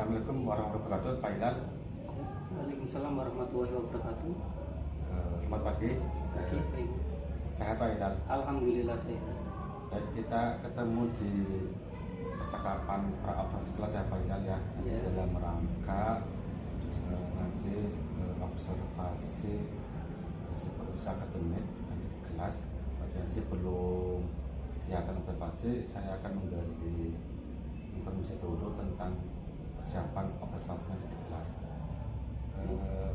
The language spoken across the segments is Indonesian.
Assalamualaikum warahmatullahi wabarakatuh, Pak Hilal. Waalaikumsalam warahmatullahi wabarakatuh. Selamat pagi. Baik. Sehat Pak Hilal. Alhamdulillah sehat. Baik, kita ketemu di percakapan pra-observasi kelas ya Pak Hilal ya. Ya. Dalam rangka nanti observasi akademik nanti di kelas. Dan sebelum kegiatan observasi, saya akan menggali informasi dulu tentang persiapan observasi nanti di kelas.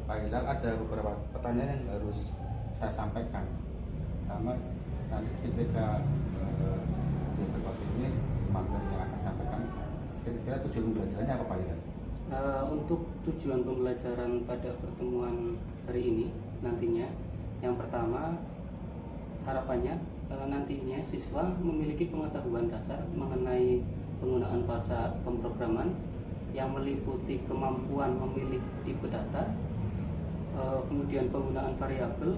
Pak Hilal, ada beberapa pertanyaan yang harus saya sampaikan. Pertama, nanti ketika di observasi ini di materi yang akan sampaikan, kira-kira tujuan pembelajarannya apa Pak Hilal? Untuk tujuan pembelajaran pada pertemuan hari ini nantinya, yang pertama harapannya nantinya siswa memiliki pengetahuan dasar mengenai penggunaan bahasa pemrograman yang meliputi kemampuan memilih tipe data, kemudian penggunaan variabel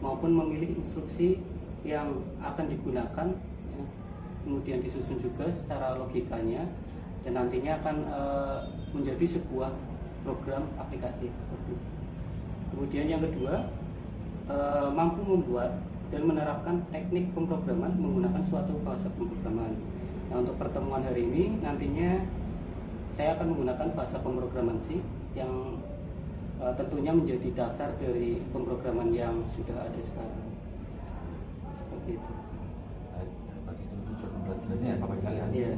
maupun memilih instruksi yang akan digunakan, ya. Kemudian disusun juga secara logikanya dan nantinya akan menjadi sebuah program aplikasi seperti itu. Kemudian yang kedua, mampu membuat dan menerapkan teknik pemrograman menggunakan suatu bahasa pemrograman. Nah, untuk pertemuan hari ini nantinya saya akan menggunakan bahasa pemrograman C yang tentunya menjadi dasar dari pemrograman yang sudah ada sekarang. Seperti itu. Bagi itu tujuan pembelajarannya ya Pak Hilal ya? Iya.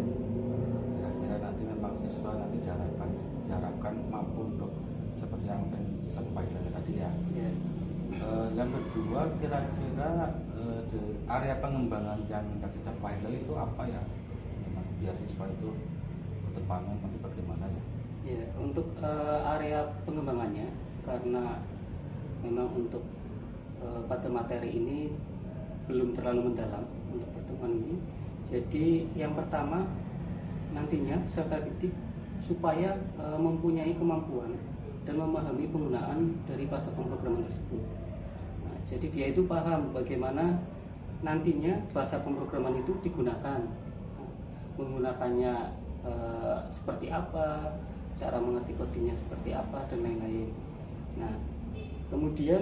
Kira-kira nanti memang siswa nanti diharapkan mampu untuk seperti yang disampaikan Pak Hilal tadi ya. Iya. Yang kedua, kira-kira di area pengembangan yang dicapai Pak Hilal itu apa ya? Memang biar siswa itu kedepannya nanti bagaimana ya? Ya, untuk area pengembangannya, karena memang untuk pada materi ini belum terlalu mendalam untuk pertemuan ini. Jadi yang pertama nantinya peserta didik supaya mempunyai kemampuan dan memahami penggunaan dari bahasa pemrograman tersebut. Nah, jadi dia itu paham bagaimana nantinya bahasa pemrograman itu digunakan, menggunakannya seperti apa, cara mengerti codingnya seperti apa dan lain-lain. Nah, kemudian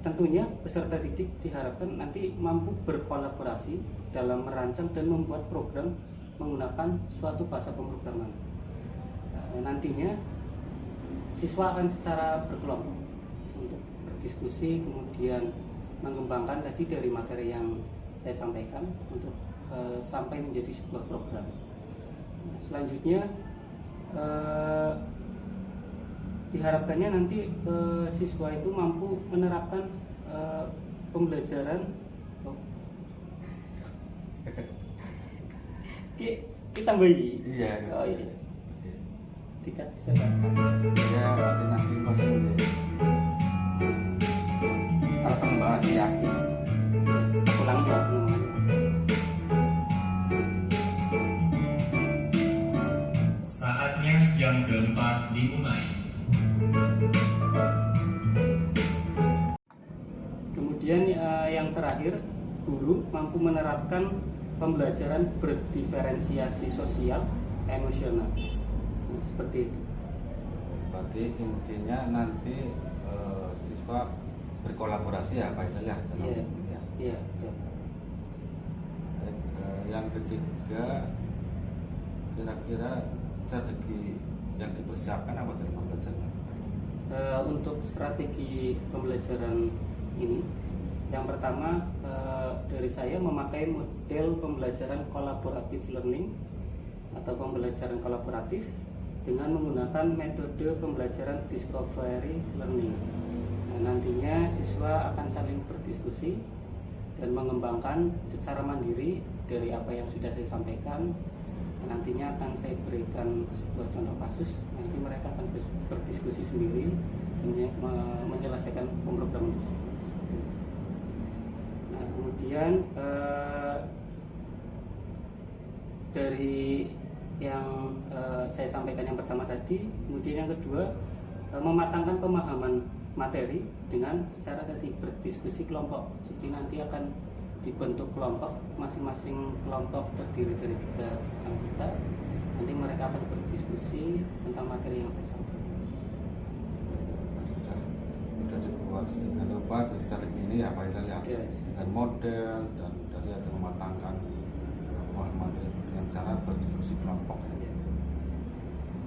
tentunya peserta didik diharapkan nanti mampu berkolaborasi dalam merancang dan membuat program menggunakan suatu bahasa pemrograman. Nantinya siswa akan secara berkelompok untuk berdiskusi, kemudian mengembangkan tadi dari materi yang saya sampaikan untuk sampai menjadi sebuah program. Nah, selanjutnya diharapkannya nanti siswa itu mampu menerapkan pembelajaran kita bagi. Iya. Oh iya. Tidak bisa. Ya, nanti maksudnya kalau pengembangan yakin Ulang ya. Saatnya jam keempat dimulai. Kemudian yang terakhir, guru mampu menerapkan pembelajaran berdiferensiasi sosial emosional. Nah, seperti itu. berarti intinya nanti siswa berkolaborasi ya Pak Hilal ya? Iya. Ya. Iya, betul. Baik, yang ketiga, kira-kira strategi yang dipersiapkan apa dari pembelajaran? Untuk strategi pembelajaran ini, yang pertama dari saya memakai model pembelajaran collaborative learning atau pembelajaran kolaboratif dengan menggunakan metode pembelajaran discovery learning. Nah, nantinya siswa akan saling berdiskusi dan mengembangkan secara mandiri dari apa yang sudah saya sampaikan. Nantinya akan saya berikan sebuah contoh kasus, nanti mereka akan berdiskusi sendiri dan menyelesaikan pemrograman tersebut. Nah, kemudian dari yang saya sampaikan yang pertama tadi, kemudian yang kedua mematangkan pemahaman materi dengan secara tadi berdiskusi kelompok. Jadi nanti akan dibentuk kelompok, masing-masing kelompok terdiri dari 3 anggota. Nanti mereka akan berdiskusi tentang materi yang saya sampaikan. Sudah dibuat sedemikian rupa di strategi ini ya Pak Hilal ya, Ya. dengan model dan dari ada mematangkan materi dengan cara berdiskusi kelompok ya.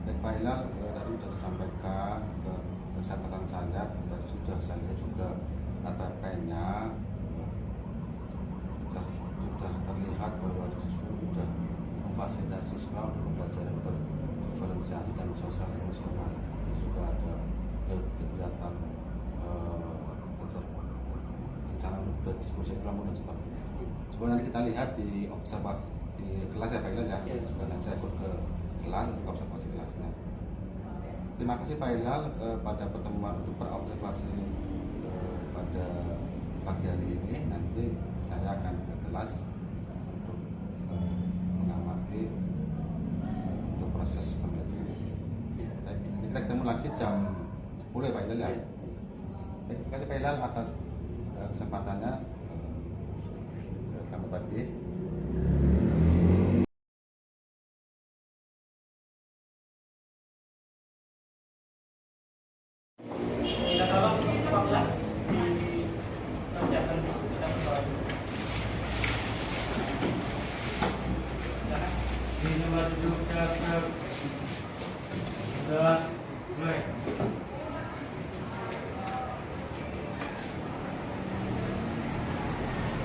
Baik Pak Hilal, tadi sudah disampaikan ke catatan saya, dan sudah saya lihat juga KTP-nya sudah terlihat bahwa di situ sudah memfasilitasi siswa untuk belajar berdiferensiasi dan sosial emosional. Juga ada kegiatan rencana untuk berdiskusi kelompok dan sebagainya. Coba nanti kita lihat di observasi di kelas ya Pak Hilal ya. Ya. Juga nanti saya ikut ke kelas untuk observasi kelasnya. Terima kasih Pak Hilal pada pertemuan untuk berobservasi pada pagi hari ini. Nanti saya akan ke kelas untuk mengamati untuk proses pembelajaran ini. Baik, nanti kita ketemu lagi jam 10 ya Pak Hilal ya. Baik, terima kasih Pak Hilal atas kesempatannya. Selamat pagi. Kita tolong 14 dipersiapkan kita bersoal dulu. Di nomor 7 siap-siap. Sudah mulai.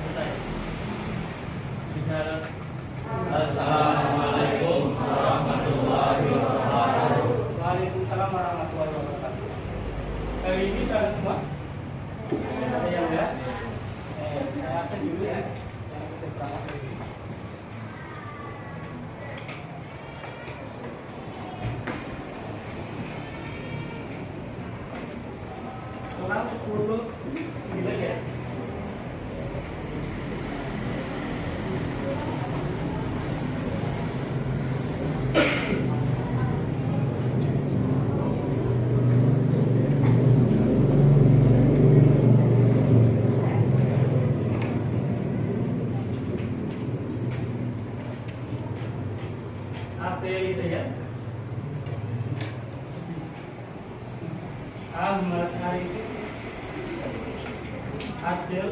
Selesai. Bicara. Assalamualaikum warahmatullahi wabarakatuh. Waalaikumsalam warahmatullahi wabarakatuh. Hari ini kalian semua ada yang enggak? Saya absen dulu ya. Yang ikut berangkat dulu. Kurang 10 ya. AP itu ya. Ahmad Arif, Adil,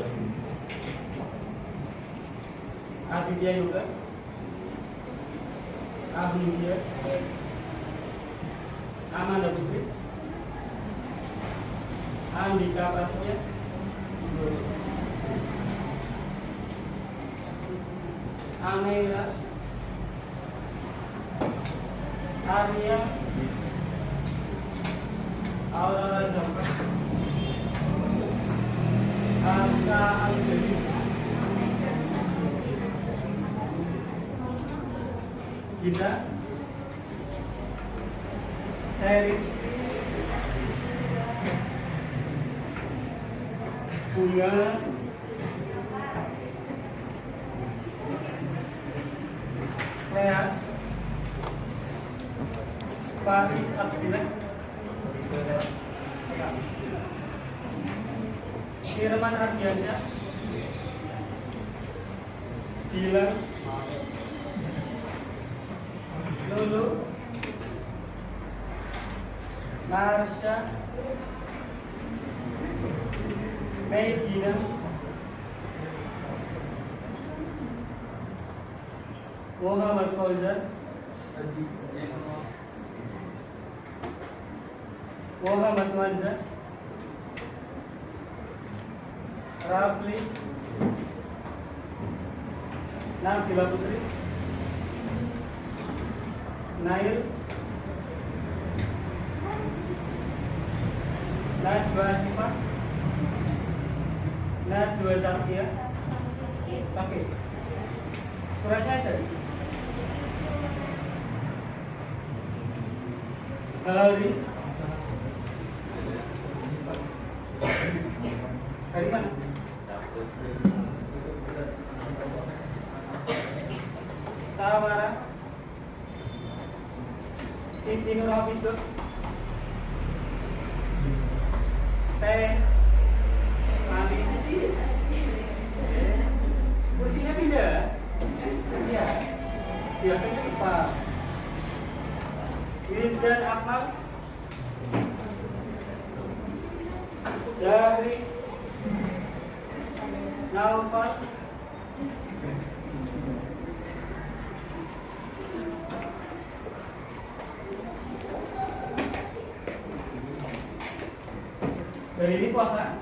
Aditya juga, Ahmidiyah, Amanda Putri, Andika Prasetya, Amira, Arya, Aurora Jampa, Aska Anjali, Gita, Seri, Bunga, Lea, Faris Abdillah, Firman Ardiansyah, Dilan, Lulu, Marsha, Medina, Muhammad Fauzan, Muhammad Manza, Rafli, Nabila Putri, Nail, Najwa Asifah, Najwa Zafia, Oke, suratnya ada. Hari dari mana? Samara, Siti Nur Hafizu, Teh, Mami, kursinya pindah. Iya, biasanya lupa. Wildan Akmal dari Naufal dari ini puasa?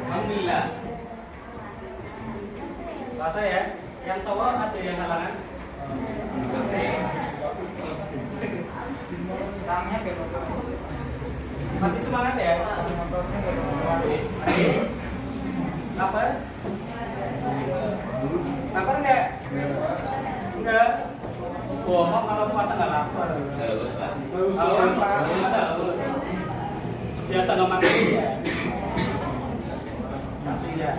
Alhamdulillah. Puasa ya? Yang cowok ada yang halangan? Masih semangat ya? Masih. Lapar? Lapar enggak? Enggak. Bohong kalau puasa nggak lapar. Haus. Biasa nggak makan ya. Masih ya.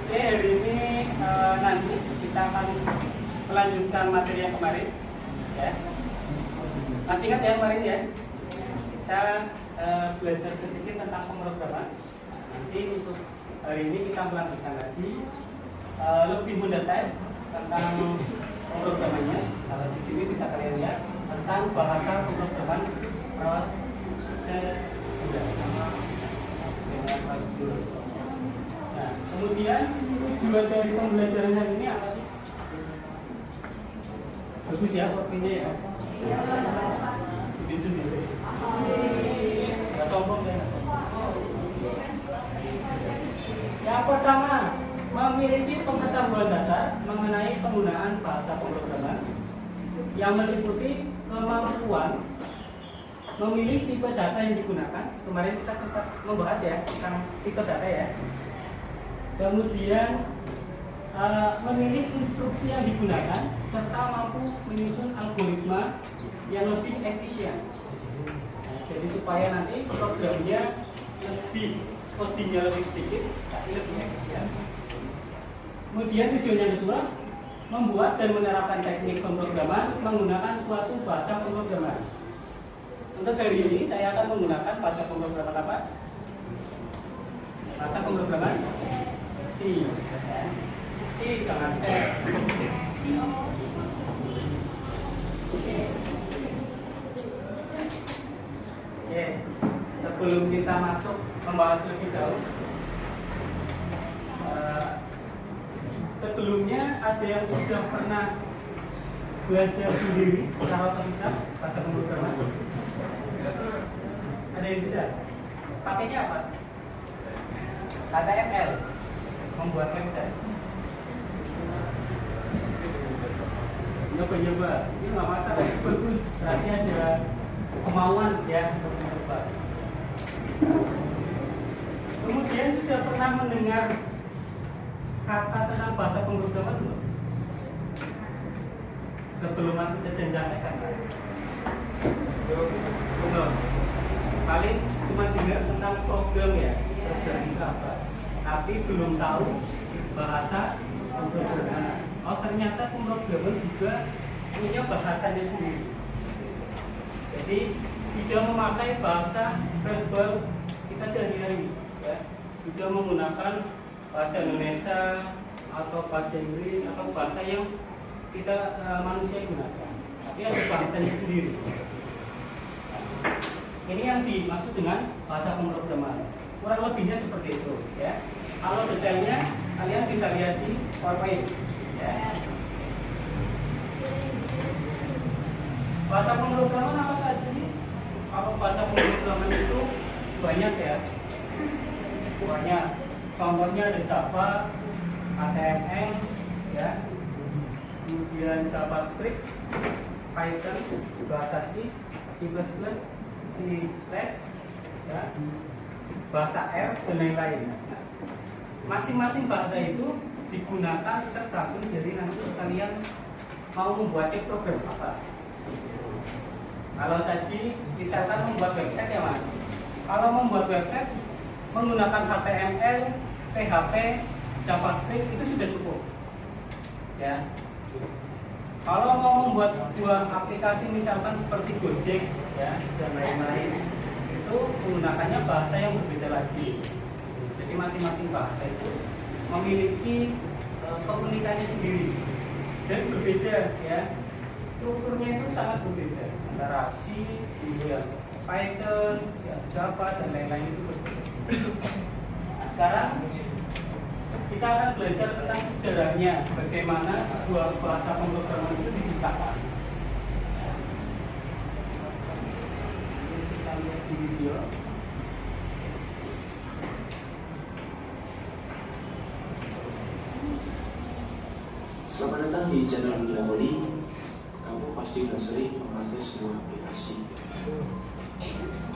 Oke, hari ini nanti kita akan melanjutkan materi yang kemarin, ya. Masih ingat ya kemarin ya? Kita belajar sedikit tentang pemrograman. Nanti untuk hari ini kita melanjutkan lagi lebih mendetail tentang pemrogramannya. Kalau di sini bisa kalian lihat tentang bahasa pemrograman prosedur. Nah, kemudian tujuan dari pembelajaran hari ini apa sih? Bagus ya kopinya ya. Bikin sendiri. Nggak sombong ya. Yang pertama, memiliki pengetahuan dasar mengenai penggunaan bahasa pemrograman yang meliputi kemampuan memilih tipe data yang digunakan. Kemarin kita sempat membahas ya tentang tipe data ya. Kemudian memilih instruksi yang digunakan serta mampu menyusun algoritma yang lebih efisien. Nah, jadi supaya nanti programnya lebih codingnya lebih sedikit tapi lebih efisien. Kemudian tujuan yang kedua, membuat dan menerapkan teknik pemrograman menggunakan suatu bahasa pemrograman. Untuk hari ini saya akan menggunakan bahasa pemrograman apa? Bahasa pemrograman C. C jangan C. Oke, sebelum kita masuk membahas lebih jauh, sebelumnya ada yang sudah pernah belajar sendiri secara otodidak bahasa pemrograman? Ada yang sudah? Pakainya apa? HTML, membuat website. Nyoba-nyoba, ini nggak masalah, bagus. Berarti ada kemauan ya untuk mencoba. Kemudian sudah pernah mendengar kata tentang bahasa pemrograman belum? Sebelum masuk ke jenjang SMA. Belum. Paling cuma dengar tentang program ya, program itu apa. Tapi belum tahu bahasa pemrograman. Oh ternyata pemrograman juga punya bahasanya sendiri. Jadi tidak memakai bahasa verbal kita sehari-hari, ya. Tidak menggunakan bahasa Indonesia atau bahasa Inggris atau bahasa yang kita manusia gunakan. Tapi ada bahasanya sendiri. Ini yang dimaksud dengan bahasa pemrograman. Kurang lebihnya seperti itu, ya. Kalau detailnya kalian bisa lihat di PowerPoint, ya. Bahasa pemrograman apa saja sih? Kalau bahasa pemrograman itu banyak ya. Banyak. Contohnya ada Java, HTML, ya. Kemudian JavaScript, Python, bahasa C, C++, C++, ya, bahasa R dan lain-lain. Masing-masing bahasa itu digunakan tergantung dari nanti kalian mau membuat program apa. Kalau tadi misalkan membuat website ya mas. Kalau membuat website menggunakan HTML, PHP, JavaScript itu sudah cukup. Ya. Kalau mau membuat sebuah aplikasi misalkan seperti Gojek ya dan lain-lain itu menggunakannya bahasa yang berbeda lagi. Jadi masing-masing bahasa itu memiliki keunikannya sendiri. dan berbeda ya. Strukturnya itu sangat berbeda antara C, kemudian Python, ya, Java dan lain-lain itu berbeda. Nah, sekarang kita akan belajar tentang sejarahnya, bagaimana sebuah bahasa pemrograman itu diciptakan. Ini kita lihat di video. Selamat datang di channel Diawali. Kamu pasti sudah sering memakai sebuah aplikasi.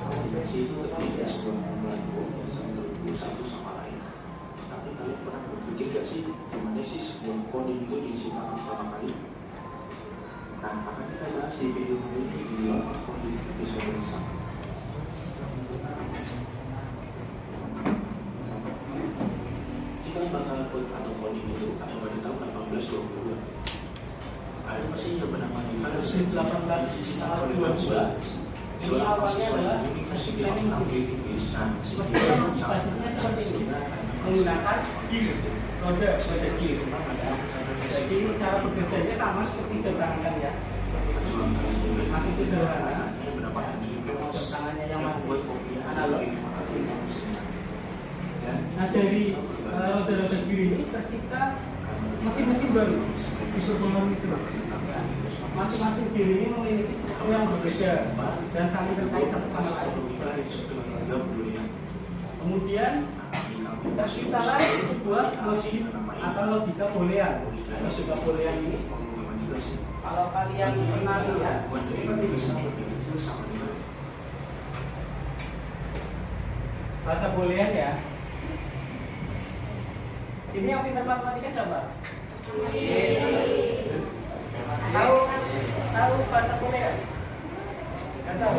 Aplikasi itu terdiri dari sebuah kumpulan kode yang terhubung satu sama lain. Tapi kalian pernah berpikir gak sih gimana sih sebuah kode itu diciptakan pertama kali? Nah, akan kita bahas di video ini di Lapas Kode episode yang sama. Jika bakal kode atau coding itu ada pada tahun 1822. Ada mesin yang bernama Device 1822. Ini awalnya adalah University of Cambridge. Nah, basisnya seperti ini, menggunakan roda gear. Jadi cara bekerjanya sama seperti jam tangan ya. Masih sederhana. Jam tangannya yang masih analog. Nah, dari roda-roda gear ini tercipta mesin-mesin baru di sebuah itu. Masing-masing gear ini memiliki struktur yang berbeda dan saling terkait satu sama lain. Kemudian terciptalah sebuah logik atau logika boolean. Logika boolean ini, kalau kalian pernah lihat seperti ini, bahasa boolean ya. Ini yang pintar matematika siapa? Tahu bahasa boolean? Nggak tahu.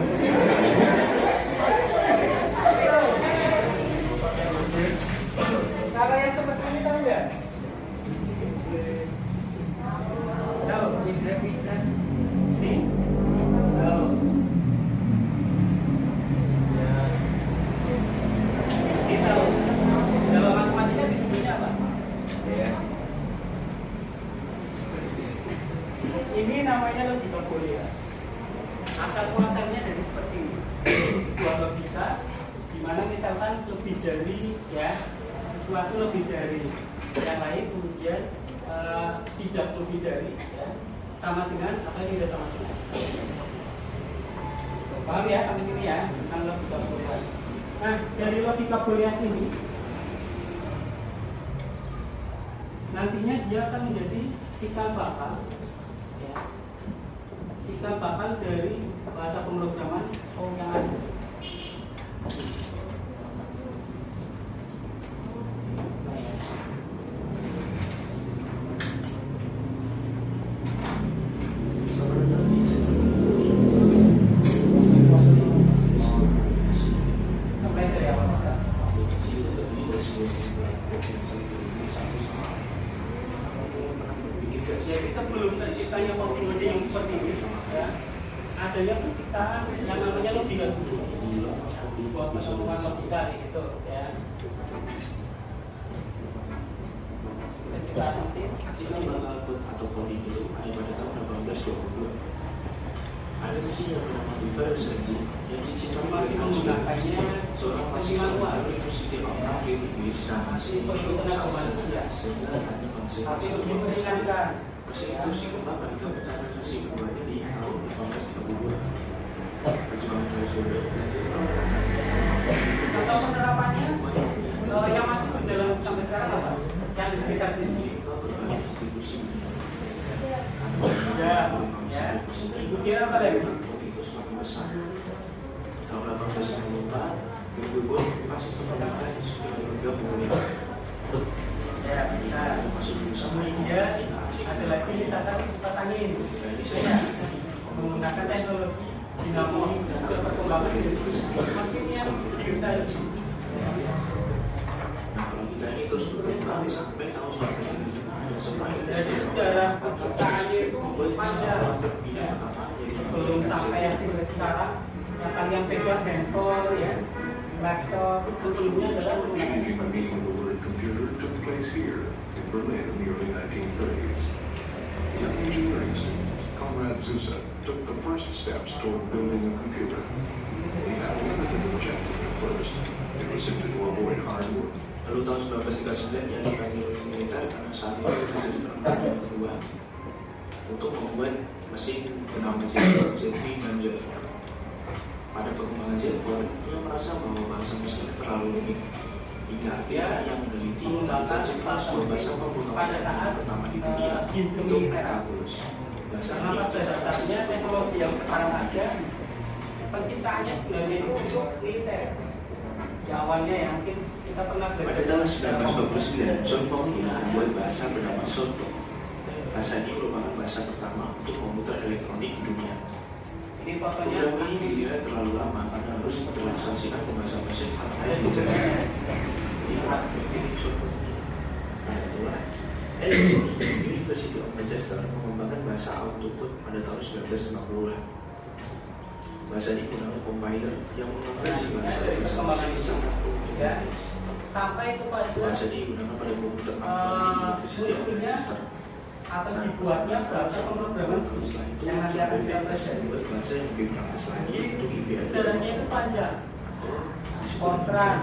Kalau yang seperti ini tahu nggak? Tahu? Ini? Tahu. Ini tahu. Dalam matematika disebutnya apa? Ini namanya logika boolean. Asal muasalnya dari seperti ini. Sebuah logika di mana misalkan lebih dari ya sesuatu lebih dari yang lain, kemudian tidak lebih dari ya, sama dengan atau tidak sama dengan. Paham ya sampai sini ya tentang logika boolean. Nah, dari logika boolean ini nantinya dia akan menjadi cikal bakal ya, cikal bakal dari bahasa pemrograman yang ada. Jadi sebelum terciptanya komputer yang seperti ini, ya, adanya penciptaan yang namanya logika dulu. Buat pertemuan logika itu, ya. Penciptaan mesin. Jika bakal kode atau coding itu ada pada tahun 1822. Ada mesin yang bernama Device yang diciptakan oleh menggunakannya seorang mahasiswa dari University of Cambridge. Nah, mesin itu sangat manusia sehingga hanya mesin Tapi lebih meringankan. mesin itu dikembangkan ke pecahan versi keduanya di tahun 1832. Perjuangan Device Contoh penerapannya yang masih berjalan sampai sekarang apa? Yang di sekitar sini. Ya, kemudian apa lagi? Itu semakin besar. Tahun 1864, Google sistem pemerintahan di sekitar bergabung. Ya, nah, kemudian ada lagi misalkan kipas angin. Ya, menggunakan teknologi dinamo dan juga perkembangan mesin yang digital. Nah, kalau kita itu berkembang sampai tahun 1900. Jadi sejarah penciptaannya itu panjang, ya. Belum sampai yang sekarang yang kalian pegang handphone, ya, laptop, sebelumnya adalah menggunakan seperti itu. Computer took place here in Berlin in the early 1930s. In SUSE took the first steps toward building a computer. We had a limited objective at first. It was simply to avoid hard work. Lalu tahun 1939 ia dipanggil oleh militer karena saat itu terjadi perang dunia kedua untuk membuat mesin bernama Z3 dan Z4. Pada perkembangan Z4, ia merasa bahwa bahasa mesin terlalu rumit. Hingga akhirnya yang meneliti mengangkat sebuah bahasa pemrograman yang pertama di dunia untuk mereka lulus. Bahasa ini pada dasarnya teknologi yang sekarang ada penciptaannya sebenarnya itu untuk militer. Di awalnya ya mungkin kita pernah pada tahun 1929, John Pauling membuat bahasa bernama Soto. Bahasa ini merupakan bahasa pertama untuk komputer elektronik di dunia. Ini fotonya Program ini dinilai terlalu lama karena harus ditranslasikan ke bahasa Mesir. ada di Jerman. University of Manchester mengembangkan bahasa Autocode pada tahun 1950-an. Bahasa ini menggunakan compiler yang mengonversi bahasa Mesir sangat otomatis. Sampai kepada Bahasa ini digunakan pada komputer di University of Manchester. atau dibuatnya bahasa pemrograman Setelah itu, yang nanti akan kita saya pelajari. membuat bahasa yang lebih praktis lagi untuk IBM. Jalannya itu panjang. Fortran.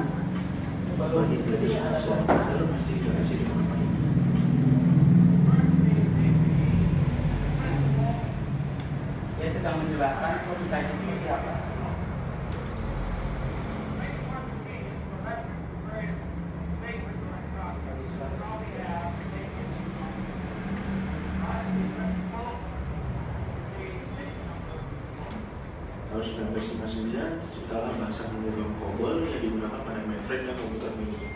Baru Bagi ini belajar ada bahasa, Fortran. baru pasti dikasih di mana-mana. Dia sedang menjelaskan logikanya seperti apa. Tahun 1959 terciptalah bahasa pemrograman COBOL yang digunakan pada mainframe dan komputer mini.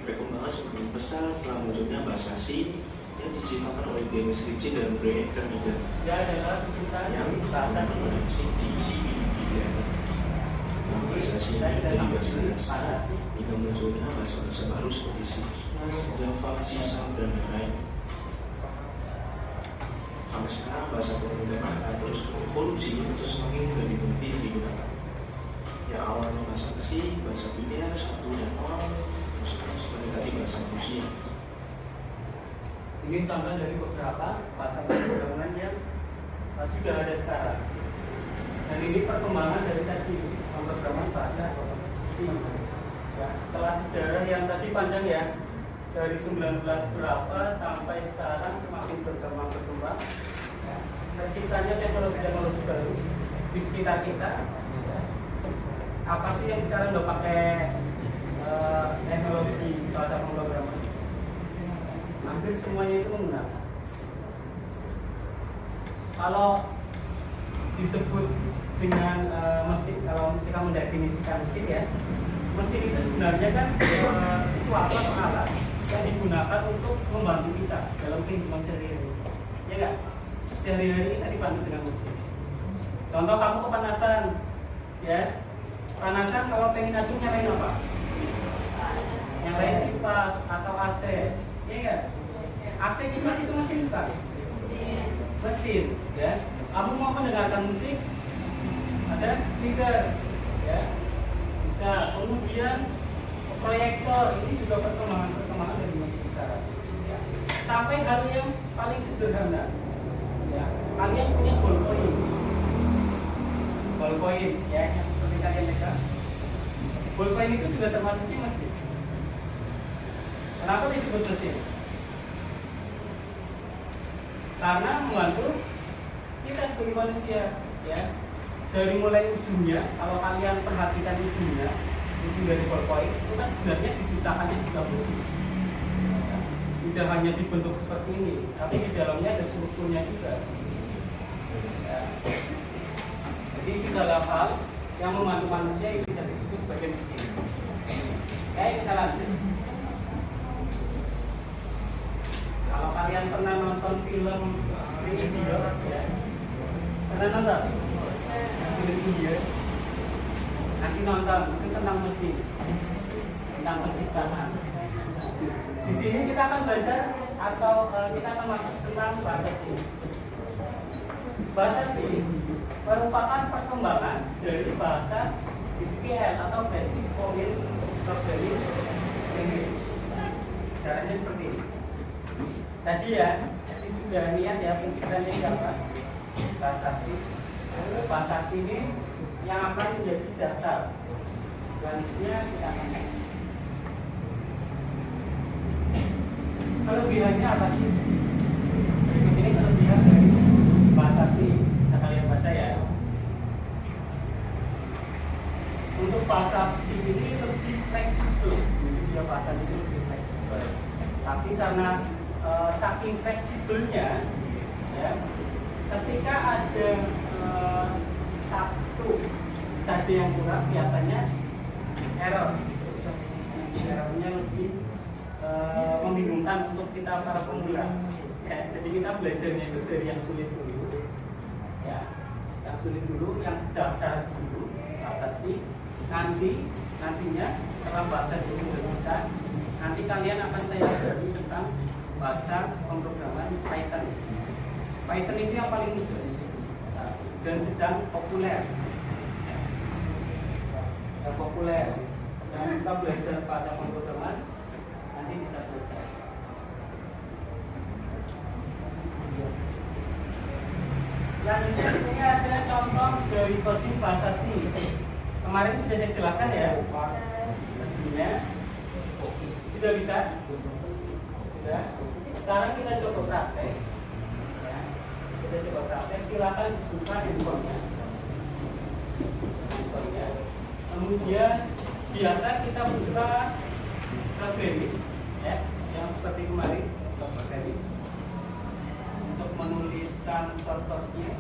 Perkembangan semakin pesat setelah munculnya bahasa C yang diciptakan oleh Dennis Ritchie dan Brian Kernighan Dia adalah ciptaan yang bahasa menggunakan sih. CPD11. Nah, bahasa C ini jadi bahasa dasar hingga munculnya bahasa-bahasa baru seperti C++, Java, C#, dan lain-lain. Sampai sekarang bahasa pemrograman akan terus berevolusi untuk semakin mudah dimengerti dan digunakan. Yang awalnya bahasa besi, bahasa biner, 1 dan 0, terus mendekati bahasa manusia. Ini contoh dari beberapa bahasa pemrograman yang sudah ada sekarang. Dan ini perkembangan dari tadi pemrograman bahasa C. Ya, setelah sejarah yang tadi panjang ya, dari 19 berapa sampai sekarang semakin berkembang. Ya, terciptanya teknologi-teknologi baru di sekitar kita. Ya. Apa sih yang sekarang udah pakai teknologi bahasa pemrograman? Hampir semuanya itu menggunakan. Kalau disebut dengan mesin, kalau kita mendefinisikan mesin ya, mesin itu sebenarnya kan sesuatu atau alat yang digunakan untuk membantu kita dalam kehidupan sehari-hari. Ya nggak? Sehari-hari kita dibantu dengan mesin. Contoh kamu kepanasan, ya, panasan kalau pengen aduk nyalain apa? Nyalain kipas atau AC, ya nggak? AC kipas itu mesin bukan? Mesin, ya. Kamu mau mendengarkan musik? Ada speaker, ya. Bisa. Kemudian proyektor, ini juga perkembangan dari mesin sekarang. Ya. Sampai hal yang paling sederhana, ya. Kalian punya ballpoint, ya, yang seperti kalian lihat. Ballpoint itu juga termasuknya mesin. Kenapa disebut mesin? Karena membantu kita sebagai manusia, ya. Dari mulai ujungnya, kalau kalian perhatikan ujung dari ballpoint itu kan sebenarnya diciptakannya juga khusus. Ya. Tidak hanya dibentuk seperti ini, tapi di dalamnya ada strukturnya juga. Ya. Jadi segala hal yang membantu manusia itu bisa disebut sebagai mesin. Oke, kita lanjut. Kalau kalian pernah nonton film India, ya, pernah nonton film India? Nanti nonton itu tentang mesin, tentang penciptaan. Di sini kita akan belajar atau kita akan masuk tentang bahasa C. Bahasa C merupakan perkembangan dari bahasa SQL atau Basic Common Programming Language. Caranya seperti ini. Tadi ya, tadi sudah lihat ya penciptaannya siapa? Prasasti. Prasasti ini yang akan menjadi dasar. Selanjutnya kita akan lihat. Kelebihannya apa sih? Berikut ini kelebihan dari prasasti. Sekalian baca ya. Untuk prasasti ini lebih fleksibel. Jadi dia prasasti ini lebih fleksibel. Tapi karena saking fleksibelnya, ya, ketika ada satu saja yang kurang, biasanya error. Errornya lebih membingungkan untuk kita para pemula. Ya, jadi kita belajarnya itu dari yang sulit dulu, ya, yang sulit dulu, yang dasar dulu, prasasti. Nantinya setelah bahasa dulu sudah bisa, nanti kalian akan saya ajari tentang bahasa pemrograman Python. Python itu yang paling mudah dan sedang populer. Yang populer. Dan kita belajar bahasa pemrograman nanti bisa selesai. Selanjutnya di sini ada contoh dari coding bahasa C. Kemarin sudah saya jelaskan ya. Tentunya sudah bisa. Sudah. Sekarang kita coba praktek. Ya. Kita coba praktek. Silakan buka handphonenya. Kemudian biasa kita buka baris, ya, yang seperti kemarin baris untuk menuliskan shortcutnya.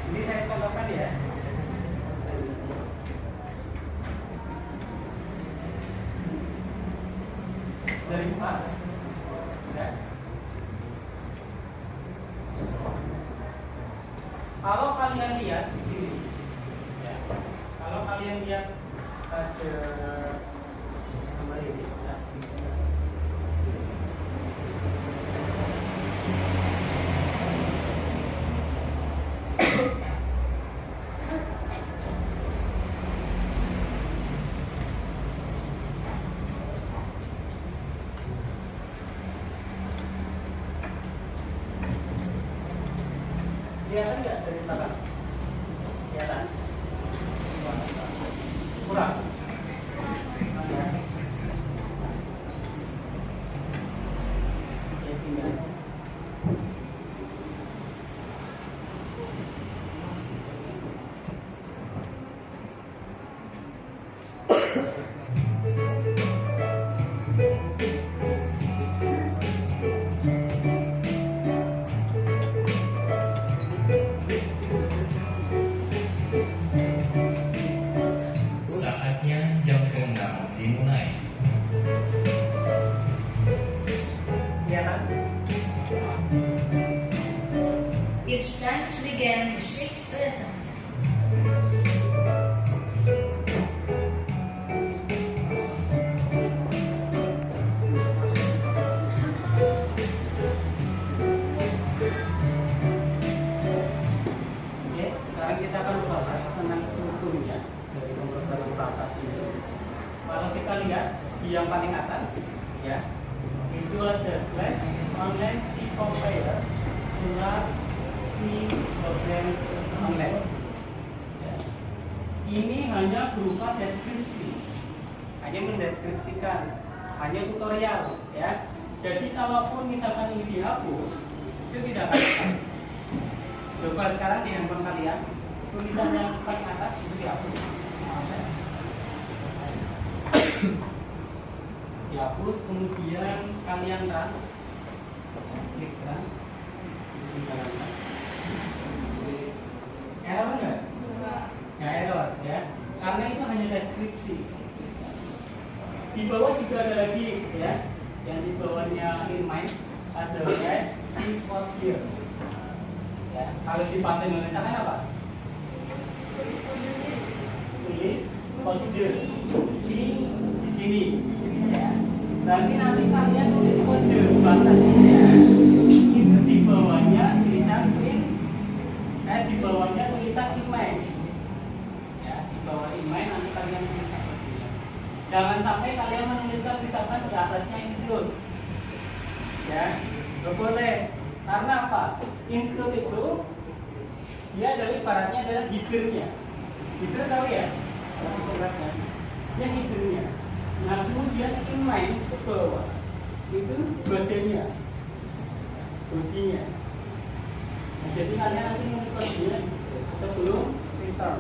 Ini saya contohkan ya. Dari 4. Ya. Kalau kalian lihat di sini, ya. Kalau kalian lihat ada gambar ini, ya. Kelihatan nggak dari belakang? Kelihatan? Kurang? Ya, tinggal. Saatnya jam ke-6 dimulai. Kelihatan? It's time to begin the sixth lesson. Oke, sekarang kita akan membahas tentang strukturnya dari pemrograman prasasti ini. Kalau kita lihat di yang paling atas, ya, itu ada slash online C compiler C program online. Ya. Ini hanya berupa deskripsi, hanya mendeskripsikan, hanya tutorial, ya. Jadi kalaupun misalkan ini dihapus, itu tidak akan tepat. Coba sekarang di handphone kalian, tulisan yang paling atas itu dihapus. Dihapus, kemudian kalian run, klik run, di sini kalian run. Error nggak? Nggak error ya, karena itu hanya deskripsi. Di bawah juga ada lagi ya, yang di bawahnya in mind ada see code here. Ya, kalau di bahasa Indonesia kan apa? Tulis code here, see di sini. Ya. Berarti nanti kalian tulis kode bahasa sini itu di bawahnya tulisan di bawahnya tulisan email. Ya, di bawah email nanti kalian tuliskan kodenya. Jangan sampai kalian menuliskan misalkan di atasnya include. Ya, nggak boleh. Karena apa? Include itu dia adalah ibaratnya adalah header-nya. Header tahu ya? Kalau suratnya, dia header-nya. Nah, kemudian email ke bawah itu badannya, bodinya. Nah, jadi kalian nanti nulis kodenya sebelum return.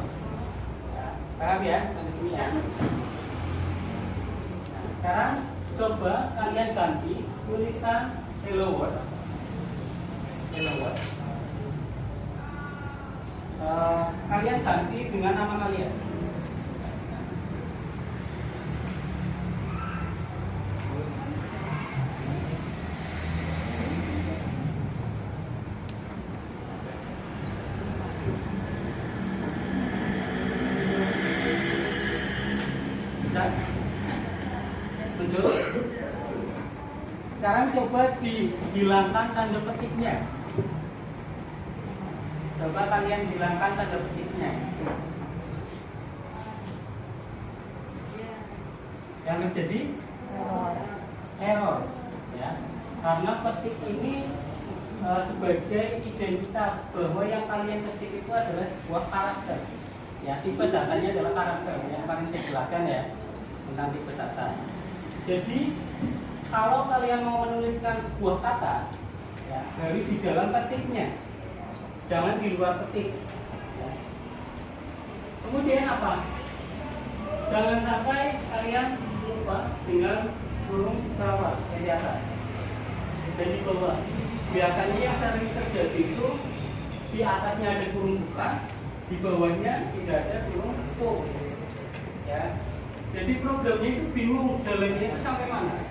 Ya, paham ya? Sampai sini ya. Nah, sekarang coba kalian ganti tulisan hello world. Hello world. Kalian ganti dengan nama kalian. Muncul. Sekarang coba dihilangkan tanda petiknya. Coba kalian hilangkan tanda petiknya. Yang terjadi error, ya. Karena petik ini sebagai identitas bahwa yang kalian ketik itu adalah sebuah karakter. Ya, tipe datanya adalah karakter. Yang paling saya jelaskan ya tentang tipe data. Jadi kalau kalian mau menuliskan sebuah kata, ya, harus di dalam petiknya, jangan di luar petik. Ya. Kemudian apa? Jangan sampai kalian lupa dengan kurung bawah di atas dan di bawah. Biasanya yang sering terjadi itu di atasnya ada kurung buka, di bawahnya tidak ada kurung tutup. Ya. Jadi programnya itu bingung jalannya itu sampai mana.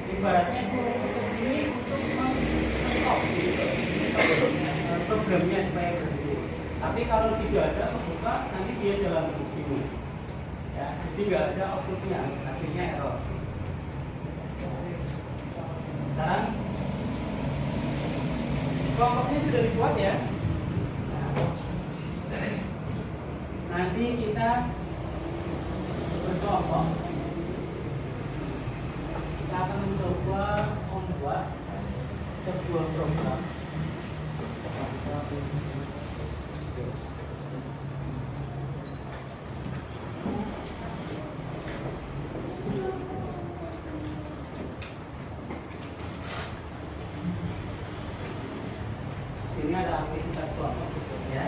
Ibaratnya kurung tutup ini untuk stop gitu. Programnya supaya berhenti. Tapi kalau tidak ada kebuka, nanti dia jalan begini. Ya, jadi nggak ada outputnya, hasilnya error. Sekarang kelompoknya sudah dibuat ya. Nanti kita berkelompok. Kita akan mencoba membuat sebuah program. Sini ada aktivitas kelompok ya.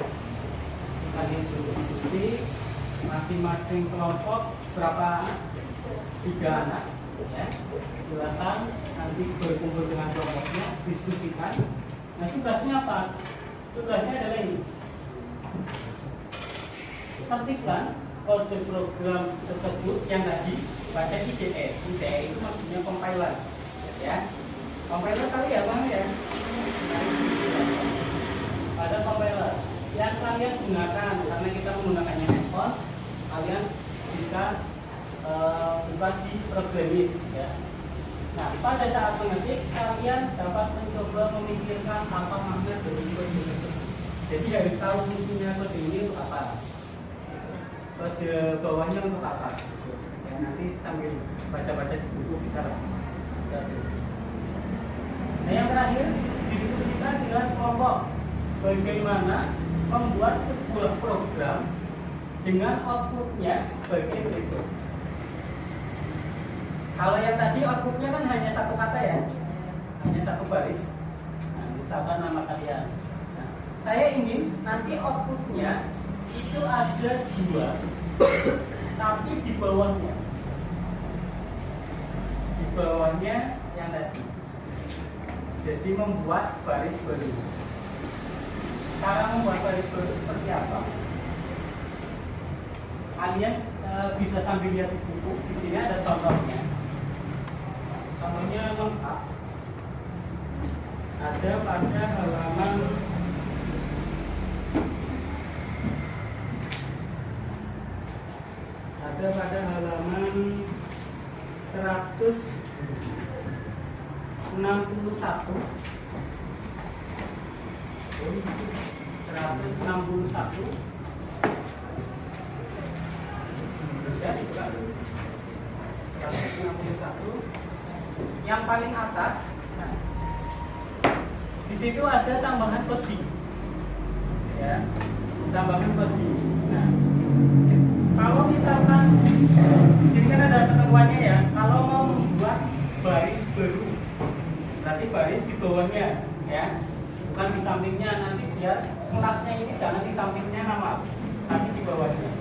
Kalian berdiskusi masing-masing kelompok berapa anak? 3 anak ya. Silakan nanti berkumpul dengan kelompoknya, diskusikan. Nah, tugasnya apa? Tugasnya adalah ini. Ketikkan kode program tersebut yang tadi baca IDE. IDE itu maksudnya compiler ya. Compiler tahu ya Bang ya? Ada compiler yang kalian gunakan karena kita menggunakannya handphone, kalian bisa buka di Programming ya. Nah, pada saat mengetik kalian dapat mencoba memikirkan apa makna dari kode tersebut. Jadi harus tahu fungsinya kode ini untuk apa, kode bawahnya untuk apa. Ya, nanti sambil baca-baca di buku bisa lah. Nah, yang terakhir diskusikan dengan kelompok bagaimana membuat sebuah program dengan outputnya sebagai berikut. Kalau yang tadi outputnya kan hanya satu kata ya, hanya satu baris. Nah, misalkan nama kalian. Nah, saya ingin nanti outputnya itu ada 2, tapi di bawahnya yang tadi. Jadi membuat baris baru. Cara membuat baris baru seperti apa? Kalian bisa sambil lihat di buku. Di sini ada contohnya. Contohnya lengkap. Ada pada halaman ada pada halaman 161. Ya, 161. Yang paling atas, nah, di situ ada tambahan coding. Ya, tambahan coding. Nah, kalau misalkan di sini kan ada ketentuannya ya, kalau mau membuat baris baru, berarti baris di bawahnya, ya, bukan di sampingnya. Nanti biar kelasnya ini jangan di sampingnya nama, tapi di bawahnya.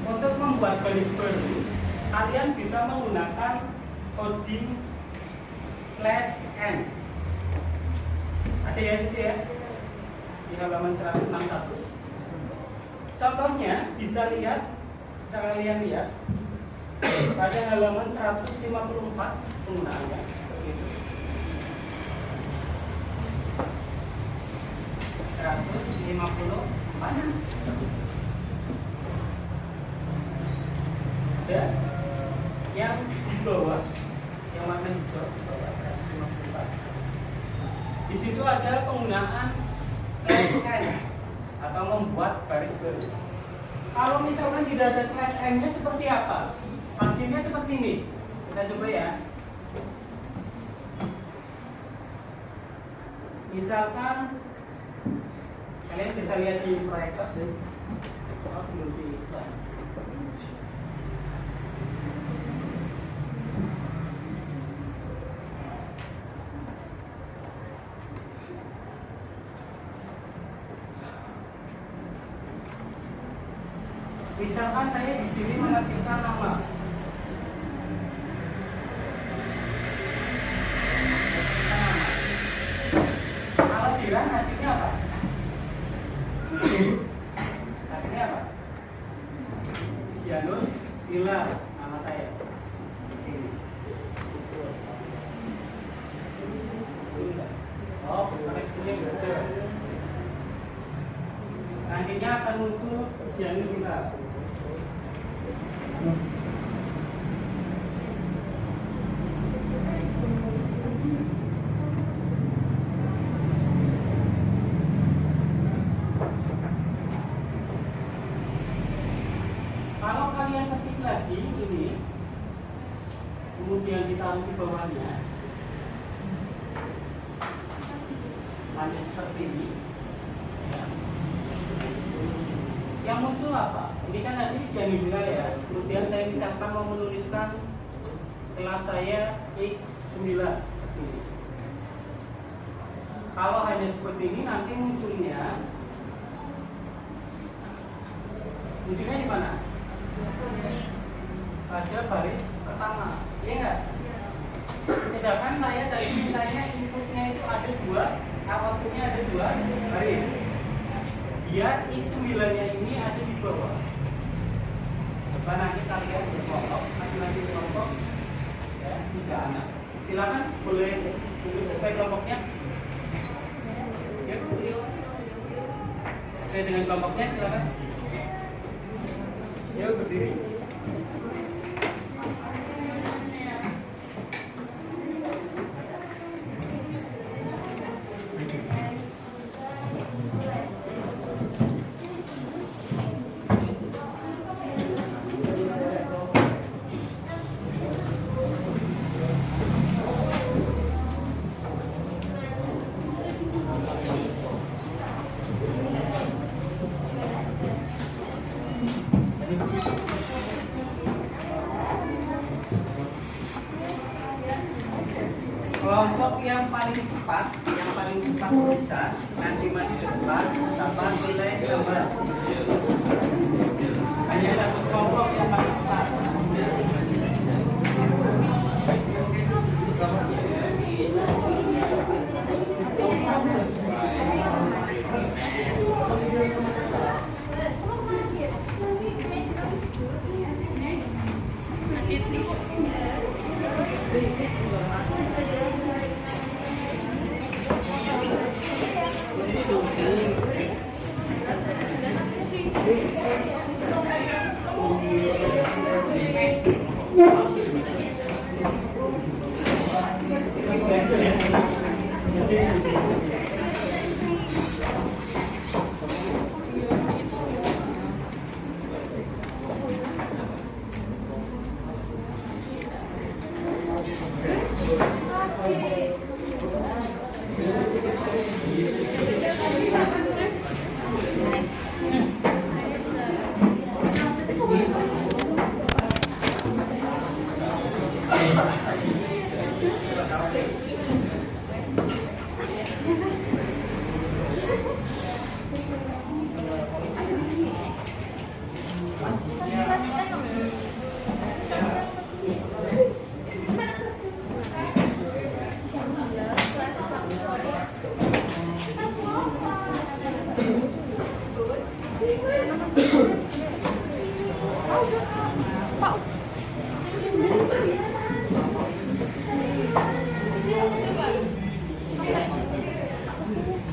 Untuk membuat baris baru, kalian bisa menggunakan coding /n. Ada ya situ ya, di halaman 161. Contohnya bisa kalian lihat pada halaman 154 penggunaannya. Begitu. 154. Ada yang di bawah, yang warna hijau di bawah 154. Di situ ada penggunaan /n atau membuat baris baru. Kalau misalkan tidak ada /n-nya seperti apa? Hasilnya seperti ini. Kita coba ya. Misalkan kalian bisa lihat di proyektor sih. Oh, belum bisa. Misalkan saya di sini mengetikkan nama. Kalau dirang hasilnya apa? Hasilnya apa? Janus Villa, nama saya. Ini. Oh, koneksinya betul. Nantinya akan muncul Janus Villa. Kalau kalian ketik lagi ini, kemudian ditaruh di bawahnya, hanya seperti ini. Yang muncul apa? Ini kan tadi Janibila ya. Kemudian saya misalkan mau menuliskan kelas saya X9 seperti ini. Kalau hanya seperti ini, nanti munculnya di mana? Pada baris pertama, iya nggak? Sedangkan saya tadi mintanya inputnya itu ada 2, outputnya ada 2 baris. Biar X9-nya ini ada di bawah. Coba nanti kalian berkelompok, masing-masing kelompok, ya, 3 anak. Silakan boleh duduk sesuai kelompoknya. Ya, sesuai dengan kelompoknya silakan. Yuk berdiri. Kelompok yang paling cepat bisa nanti maju ke depan dapat nilai gambar. Hanya satu kelompok yang paling cepat.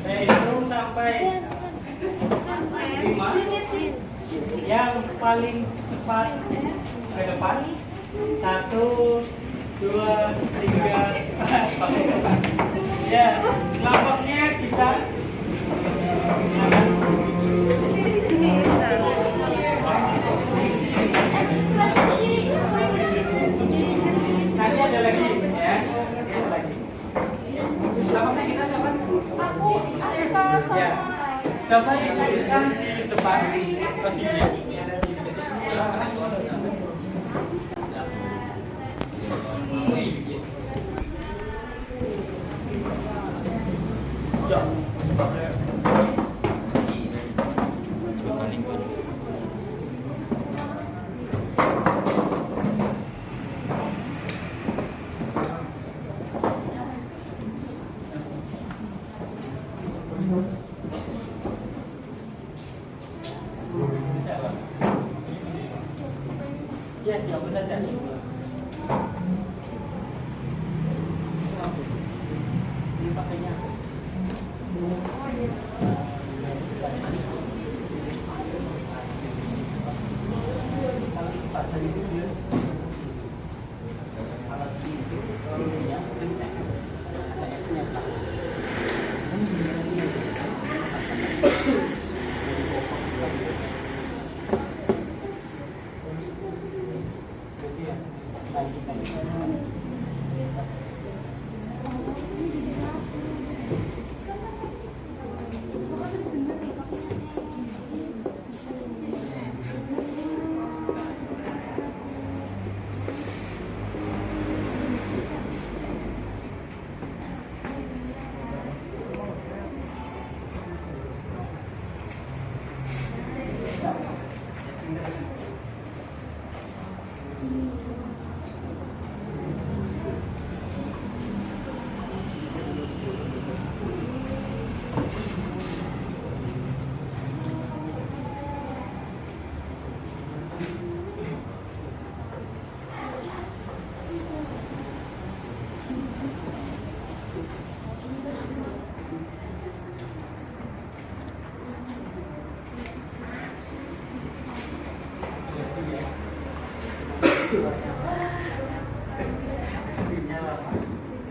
Hitung sampai 5. Yang paling cepat ke depan. 1, 2, 3. Ya, kelompoknya kita. Nanti ada lagi, ya. Ada lagi. Kelompoknya kita siapa? Ya. Coba dituliskan di depan. Ya, jawab saja. Ini pakainya. Kalau cepat tadi itu dia. Kalau itu volume-nya kencang. Ada F-nya.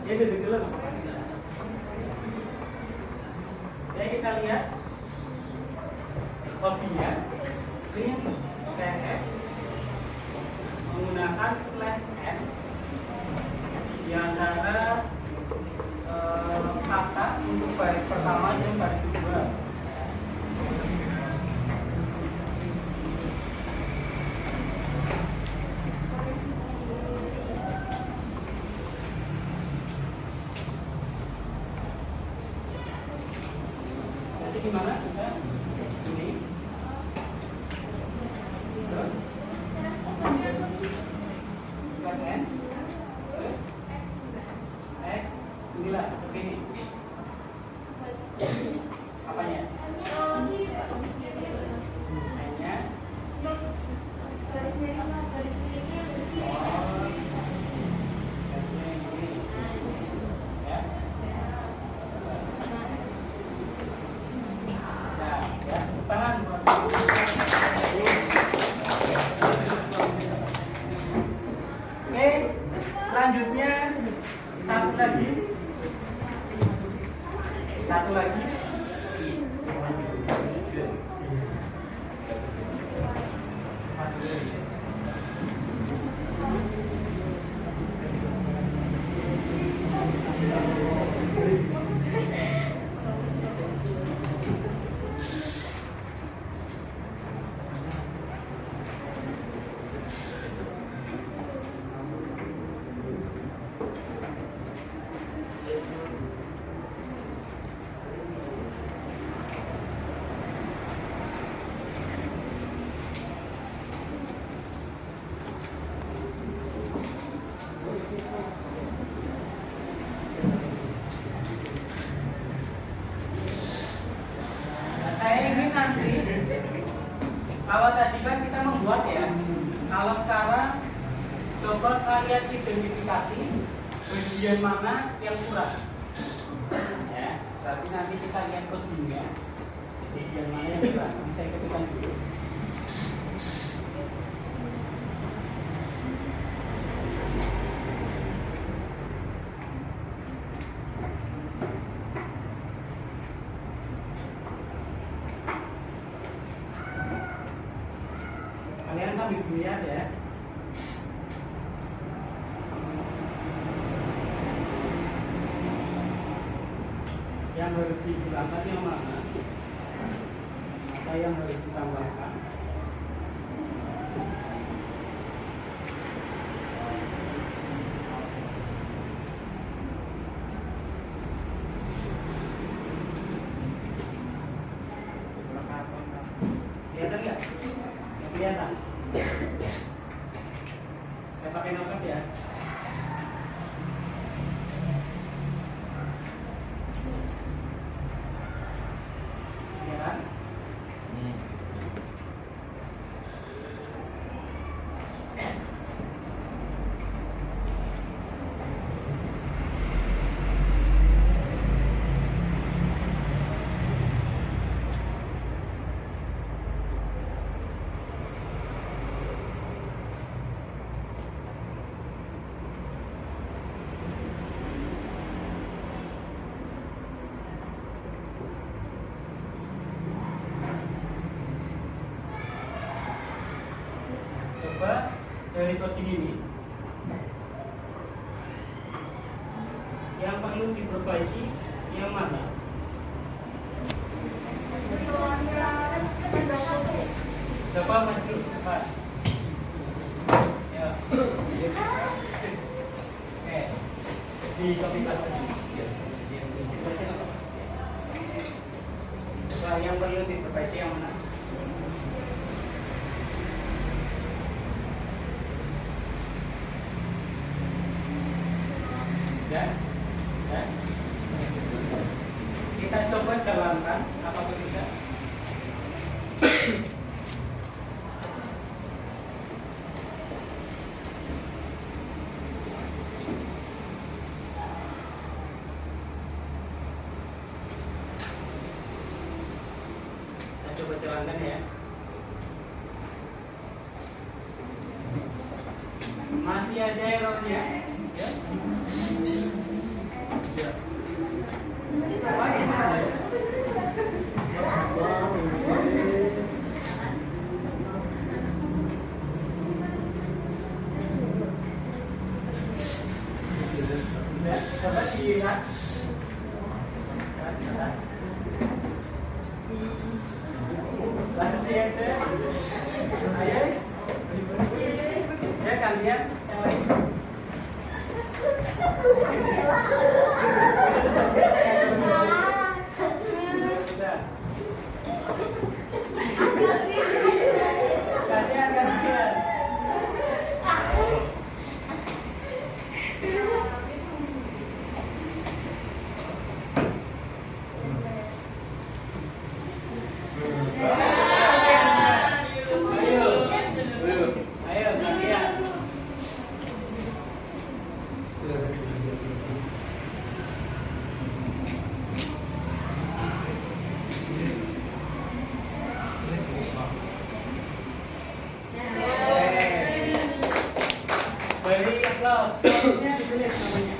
Ya duduk dulu. Ya kita lihat kopinya print PDF menggunakan /n di antara kata untuk baris pertama dan baris kedua. gimana? Sudah? Ini. Terus? Plus N. Terus? X 9. Begini. Apanya? N-nya? Oke, selanjutnya satu lagi. Kalau tadi kan kita membuat ya, kalau sekarang coba kalian identifikasi bagian mana yang kurang. Ya, berarti nanti kita lihat codingnya bagian mana yang kurang. Saya ketikkan dulu. Kalian sambil lihat ya. Yang harus dihilangkan yang mana? Atau yang harus ditambahkan? Kelihatan nggak? Kelihatan. Saya pakai notepad ya. Kelihatan? Coba dari coding ini yang perlu diperbaiki yang mana? Coba maju cepat. Ya. Di copy paste. Coba yang perlu diperbaiki yang mana? Dan kita coba jalankan apakah bisa. Kita coba jalankan ya. Masih ada errornya ya. Coba dilihat. Masih ada. Ayo. Ya kan lihat yang lain. Sudah. beri aplaus. Aplausnya ditulis namanya.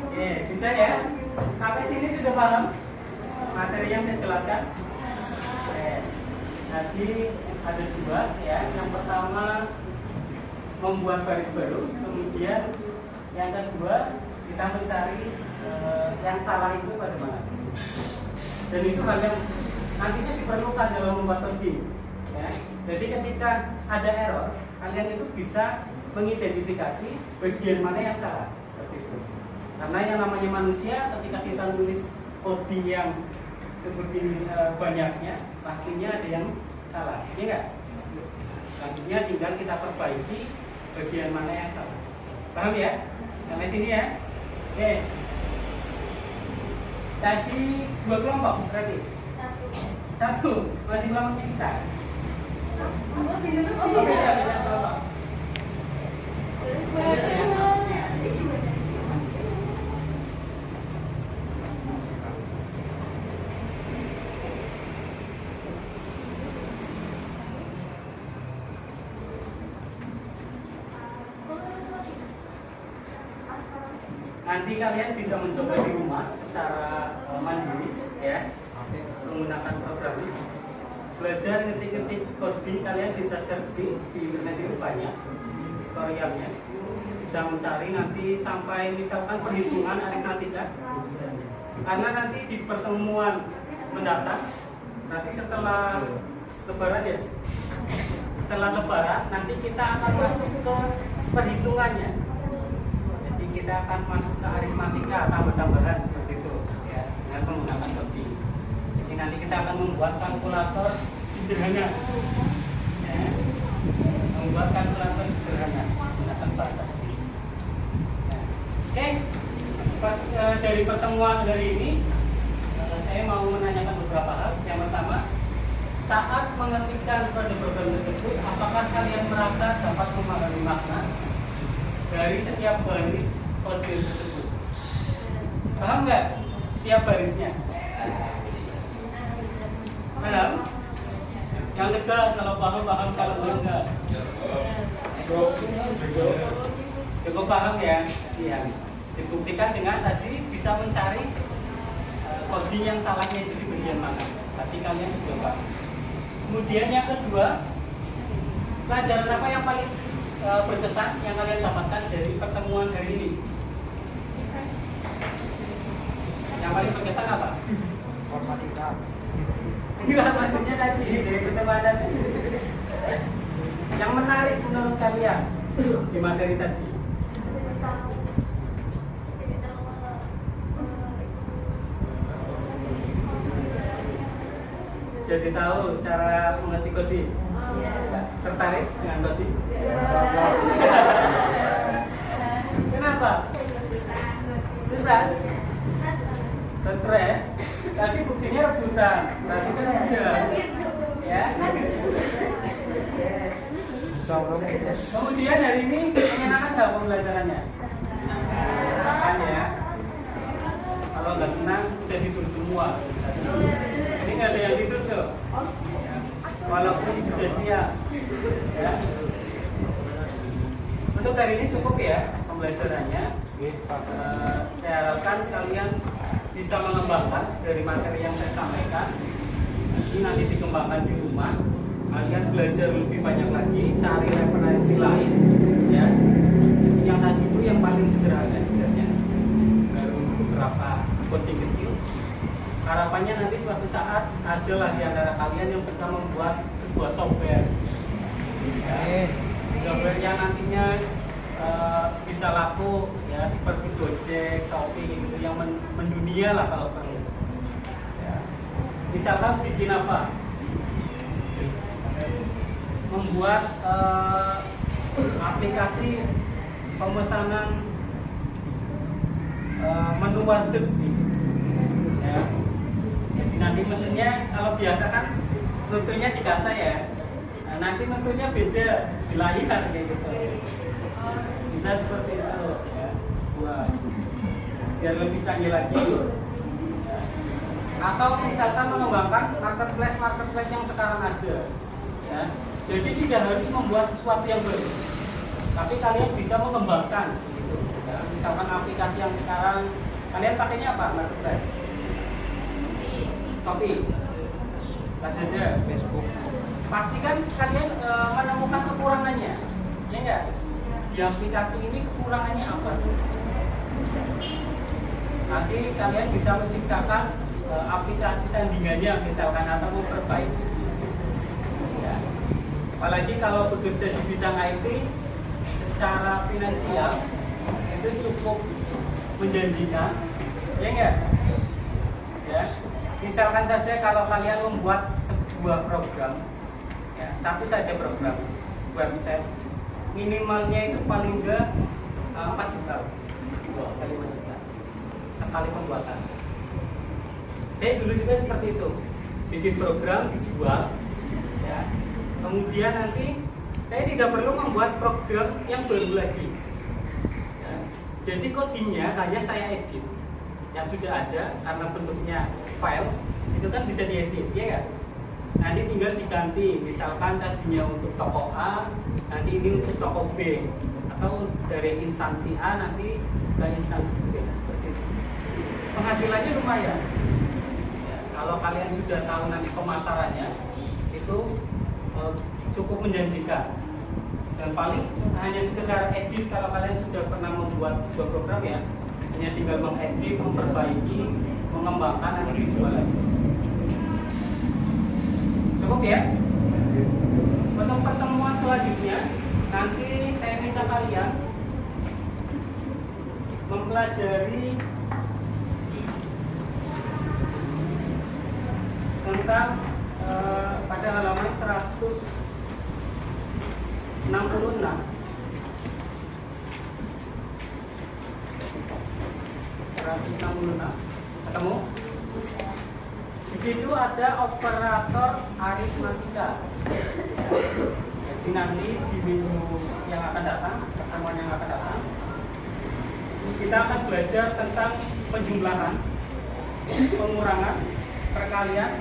Oke, bisa ya? Sampai sini sudah paham materi yang saya jelaskan? Oke. Jadi ada dua ya. Yang pertama membuat baris baru, kemudian yang kedua kita mencari yang salah itu pada mana. Dan itu hal yang nantinya diperlukan dalam membuat coding. Ya. Jadi ketika ada error, kalian itu bisa mengidentifikasi bagian mana yang salah. Seperti itu. Karena yang namanya manusia, ketika kita nulis coding yang seperti banyaknya, pastinya ada yang salah. Iya nggak? Selanjutnya tinggal kita perbaiki bagian mana yang salah. Paham ya? Sampai sini ya. Oke. Tadi 2 kelompok berarti? Satu. Masih kelompoknya kita? Oke, ya, beda kelompok. Nanti kalian bisa mencoba di rumah secara mandiri ya, menggunakan programis. Belajar ngetik-ngetik coding, kalian bisa searching di internet, itu banyak tutorialnya. Bisa mencari nanti sampai misalkan perhitungan aritmatika. Karena nanti di pertemuan mendatang, nanti setelah lebaran ya, setelah lebaran nanti kita akan masuk ke perhitungannya. Kita akan masuk ke aritmatika, tambah-tambahan seperti itu ya, dengan menggunakan coding. Jadi nanti kita akan membuat kalkulator sederhana ya, membuat kalkulator sederhana menggunakan bahasa C. Nah, oke. Dari pertemuan hari ini saya mau menanyakan beberapa hal. Yang pertama, saat mengetikkan kode program tersebut, apakah kalian merasa dapat memahami makna dari setiap baris kode tersebut? Paham nggak setiap barisnya? Paham? Yang tegas kalau paham, kalau enggak. Cukup paham ya? Iya. Dibuktikan dengan tadi bisa mencari coding yang salahnya itu di bagian mana. Tapi kalian sudah paham. Kemudian yang kedua, pelajaran apa yang paling berkesan yang kalian dapatkan dari pertemuan hari ini? Yang paling berkesan apa? Informatika. Enggak, maksudnya tadi dari pertemuan tadi. Yang menarik menurut kalian di materi tadi? Jadi tahu cara mengetik coding? Tertarik dengan coding? Kenapa? Susah? Stres? Tadi buktinya rebutan, berarti kan mudah ya? Kemudian hari ini menyenangkan nggak pembelajarannya? Menyenangkan ya? Kalau nggak senang, udah tidur semua. Ini nggak ada yang tidur tuh. Walaupun sudah siap ya. Untuk hari ini cukup ya pembelajarannya. Saya harapkan kalian bisa mengembangkan dari materi yang saya sampaikan. Nanti dikembangkan di rumah. Kalian belajar lebih banyak lagi, cari referensi lain ya. Yang tadi itu yang paling sederhana sebenarnya, baru beberapa coding kecil. Harapannya nanti suatu saat adalah di antara kalian yang bisa membuat sebuah software ya. Software yang nantinya bisa laku ya, seperti Gojek, Shopee gitu, yang mendunia lah kalau perlu ya. Misalkan bikin apa? Membuat aplikasi pemesanan menu warteg ya. Jadi nanti mesinnya kalau biasa kan menunya di kaca ya, nah, nanti menunya beda di layar kayak gitu. Bisa seperti itu ya. Wah. biar lebih canggih lagi. Ya. Atau misalkan mengembangkan marketplace yang sekarang ada. Ya. Jadi tidak harus membuat sesuatu yang baru, tapi kalian bisa mengembangkan. Gitu. Ya. Misalkan aplikasi yang sekarang kalian pakainya apa marketplace? Shopee, Lazada, Facebook. Pastikan kalian menemukan kekurangannya, ya enggak? Di aplikasi ini kekurangannya apa? Nanti kalian bisa menciptakan aplikasi tandingannya misalkan atau memperbaiki. Ya. Apalagi kalau bekerja di bidang IT, secara finansial itu cukup menjanjikan, ya enggak? Ya. Misalkan saja kalau kalian membuat sebuah program, ya, satu saja program website, minimalnya itu paling enggak 4 juta, 5 juta sekali pembuatan. Saya dulu juga seperti itu, bikin program dijual, ya. Kemudian nanti saya tidak perlu membuat program yang baru lagi, ya. Jadi codingnya hanya saya edit yang sudah ada karena bentuknya file itu kan bisa diedit, ya kan? Nanti tinggal diganti, misalkan tadinya untuk toko A, nanti ini untuk toko B, atau dari instansi A nanti ke instansi B, seperti itu. Penghasilannya lumayan. Ya, kalau kalian sudah tahu nanti pemasarannya, itu cukup menjanjikan. Dan paling hanya sekedar edit kalau kalian sudah pernah membuat sebuah program, ya, hanya tinggal mengedit, memperbaiki, mengembangkan, nanti dijual lagi. Cukup ya? Untuk pertemuan selanjutnya, nanti saya minta kalian mempelajari tentang pada halaman 166. Ketemu? Di situ ada operator aritmatika. Jadi nanti di minggu yang akan datang, pertemuan yang akan datang, kita akan belajar tentang penjumlahan, pengurangan, perkalian,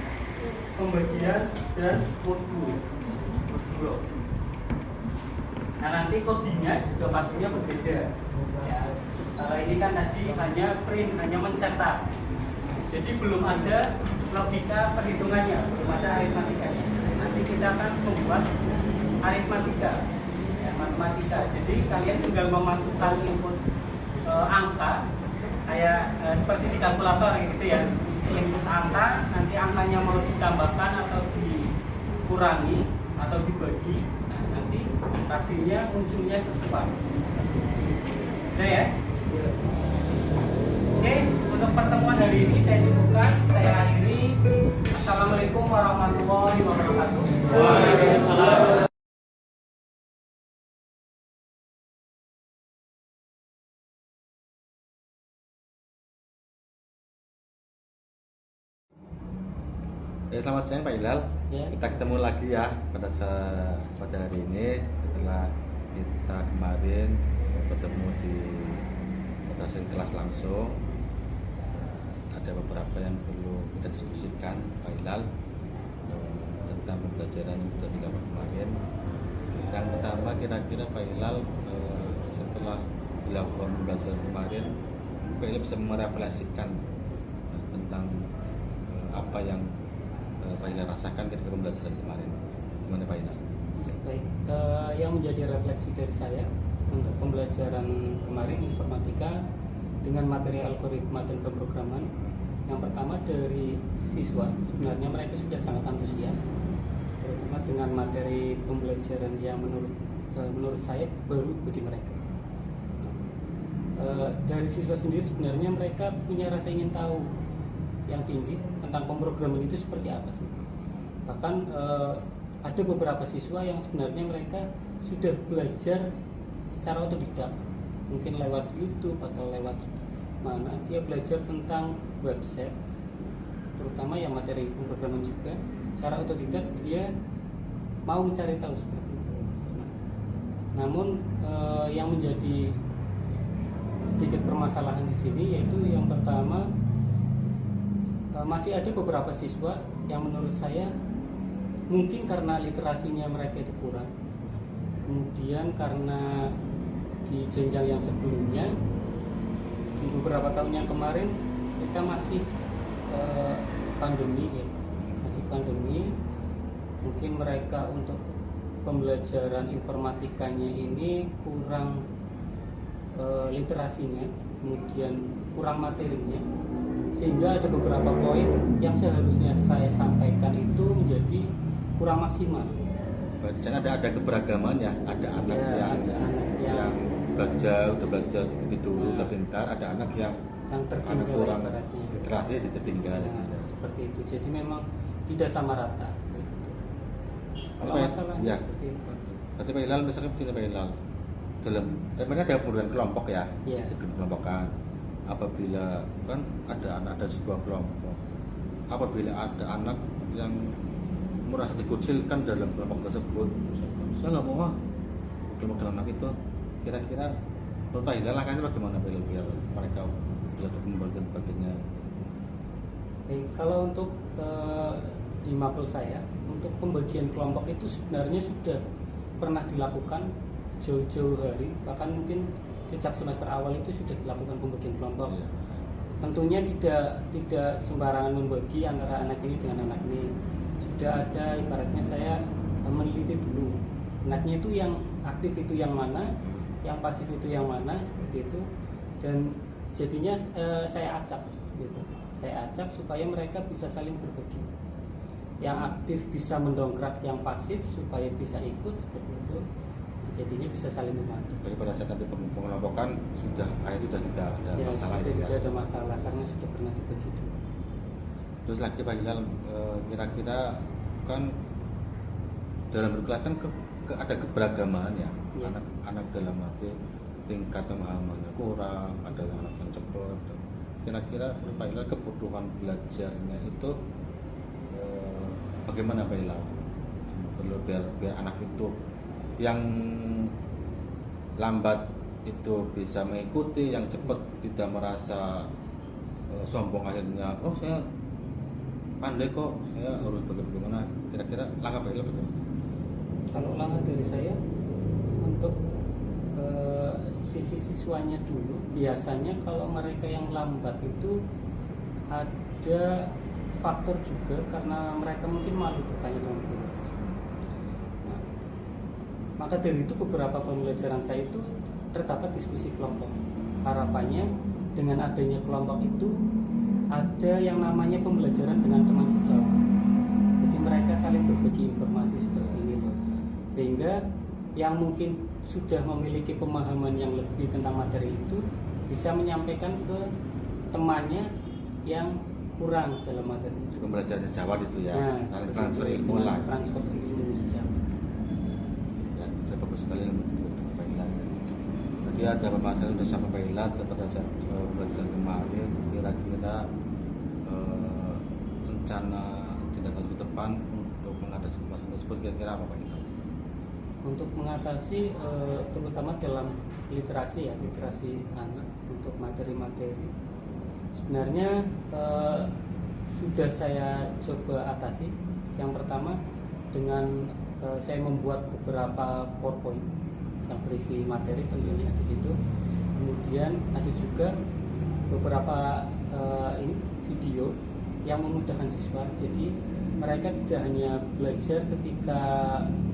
pembagian, dan modulo. Nah, nanti codingnya juga pastinya berbeda. Ya, ini kan tadi hanya print, hanya mencetak. Jadi belum ada logika perhitungannya, belum ada aritmatikanya. Nanti kita akan membuat aritmatika, ya, matematika. Jadi kalian tinggal memasukkan input angka, kayak seperti di kalkulator gitu ya. Input angka, nanti angkanya mau ditambahkan atau dikurangi atau dibagi, nah, nanti hasilnya unsurnya sesuai. Udah ya? Oke, untuk pertemuan hari ini saya cukupkan. Saya akhiri. Assalamualaikum warahmatullahi wabarakatuh. Waalaikumsalam. Selamat siang Pak Hilal. Ya. Kita ketemu lagi ya pada hari ini setelah kita kemarin bertemu di kelas langsung. Ada beberapa yang perlu kita diskusikan Pak Hilal tentang pembelajaran yang sudah dilakukan kemarin. Yang pertama, kira-kira Pak Hilal setelah dilakukan pembelajaran kemarin, Pak Hilal bisa merefleksikan tentang apa yang Pak Hilal rasakan ketika pembelajaran kemarin. Gimana Pak Hilal? Baik, yang menjadi refleksi dari saya untuk pembelajaran kemarin informatika dengan materi algoritma dan pemrograman. Yang pertama dari siswa, sebenarnya mereka sudah sangat antusias, terutama dengan materi pembelajaran yang menurut saya baru bagi mereka. Dari siswa sendiri sebenarnya mereka punya rasa ingin tahu yang tinggi tentang pemrograman itu seperti apa sih. Bahkan ada beberapa siswa yang sebenarnya mereka sudah belajar secara otodidak, mungkin lewat YouTube atau lewat mana, dia belajar tentang website, terutama yang materi pemrograman juga, secara otodidak dia mau mencari tahu seperti itu. Namun yang menjadi sedikit permasalahan di sini, yaitu yang pertama masih ada beberapa siswa yang menurut saya mungkin karena literasinya mereka itu kurang, kemudian karena di jenjang yang sebelumnya di beberapa tahun yang kemarin kita masih pandemi ya, masih pandemi, mungkin mereka untuk pembelajaran informatikanya ini kurang literasinya, kemudian kurang materinya, sehingga ada beberapa poin yang seharusnya saya sampaikan itu menjadi kurang maksimal. Di sana ada keberagaman ya, ada anak Ya, yang ada anak yang udah belajar lebih dulu, udah pintar, ada anak yang tertinggal anak kurang ibaratnya. literasi jadi tertinggal. Nah, seperti itu. Jadi memang tidak sama rata. Kalau masalah ya, seperti itu. berarti Pak Hilal misalnya begini Pak Hilal, dalam mereka ada pemburuan kelompok ya, Iya. kelompokan. Apabila kan ada sebuah kelompok, apabila ada anak yang merasa dikucilkan dalam kelompok tersebut, saya nggak mau kelompok anak itu, kira-kira menurut Pak Hilal langkahnya bagaimana biar mereka bisa berkembang dan sebagainya? Baik, kalau untuk di mapel saya, untuk pembagian kelompok itu sebenarnya sudah pernah dilakukan jauh-jauh hari, bahkan mungkin sejak semester awal itu sudah dilakukan pembagian kelompok. Iya. Tentunya tidak sembarangan membagi antara anak ini dengan anak ini. Sudah ada ibaratnya saya meneliti dulu anaknya itu yang aktif itu yang mana, yang pasif itu yang mana, seperti itu. Dan jadinya saya acak seperti itu. Saya acak supaya mereka bisa saling berbagi. Yang aktif bisa mendongkrak yang pasif supaya bisa ikut, seperti itu. Jadinya bisa saling membantu. Jadi pada saat nanti pengelompokan sudah tidak ada Ya, masalah sudah itu ya. tidak ada masalah karena sudah pernah dibagi dulu. Terus lagi Pak Hilal, kira-kira kan dalam berkelas kan ada keberagaman ya. Ya. Anak dalam arti tingkat pemahamannya kurang, ada yang anak yang cepat. Kira-kira menurut Pak Hilal kebutuhan belajarnya itu bagaimana Pak Hilal? Perlu biar anak itu yang lambat itu bisa mengikuti, yang cepat tidak merasa sombong akhirnya, oh saya pandai kok, saya harus bagaimana. Kira-kira langkah Pak Hilal bagaimana? Kalau langkah dari saya untuk sisi siswanya dulu, biasanya kalau mereka yang lambat itu ada faktor juga karena mereka mungkin malu bertanya dengan guru. Nah, maka dari itu beberapa pembelajaran saya itu terdapat diskusi kelompok. Harapannya dengan adanya kelompok itu ada yang namanya pembelajaran dengan teman sejawat. Jadi mereka saling berbagi informasi seperti ini loh. Sehingga yang mungkin sudah memiliki pemahaman yang lebih tentang materi itu bisa menyampaikan ke temannya yang kurang dalam materi itu. Pembelajaran sejawat itu ya, Nah, saling seperti transfer itu, ilmu dengan lah. transfer ilmu sejawat. Ya, saya bagus sekali untuk Pak Hilal. Tadi ada permasalahan untuk sama Pak Hilal pada saat pembelajaran kemarin, kira-kira rencana tindak lanjut ke depan untuk mengatasi masalah tersebut kira-kira apa Pak Hilal? Untuk mengatasi terutama dalam literasi ya, literasi anak untuk materi-materi sebenarnya sudah saya coba atasi. Yang pertama dengan saya membuat beberapa PowerPoint yang berisi materi tentunya di situ. Kemudian ada juga beberapa ini video yang memudahkan siswa. Jadi mereka tidak hanya belajar ketika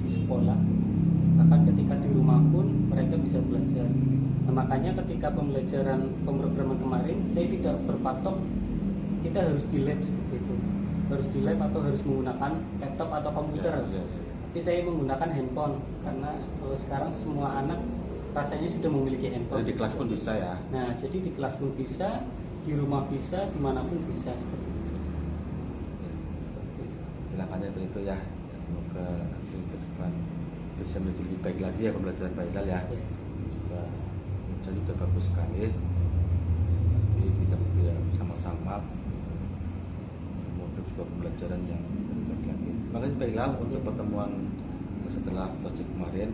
di sekolah, bahkan ketika di rumah pun mereka bisa belajar. Nah, makanya ketika pemrograman kemarin saya tidak berpatok kita harus di lab seperti itu, harus di lab atau harus menggunakan laptop atau komputer. Ya. Tapi saya menggunakan handphone karena kalau sekarang semua anak rasanya sudah memiliki handphone. Jadi di kelas pun bisa ya. Nah, jadi di kelas pun bisa, di rumah bisa, dimanapun bisa seperti itu. Seperti itu. Silakan seperti itu ya. Semoga nanti ke depan bisa menjadi lebih baik lagi ya pembelajaran Pak Hilal ya. Ya. Sudah bagus sekali. Nanti kita sama-sama semoga sebuah pembelajaran yang lebih baik lagi. Terima kasih Pak Hilal untuk pertemuan setelah project kemarin.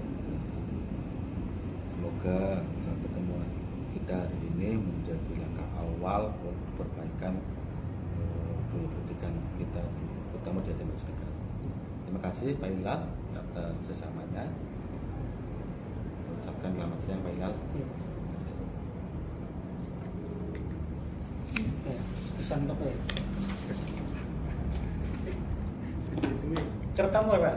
Semoga pertemuan kita hari ini menjadi langkah awal untuk perbaikan dunia pendidikan kita terutama di SMA Negara. Terima kasih Pak Hilal atas kesesamannya. Ucapkan selamat siang Pak Hilal. Pesan apa ya? Kerekam ora?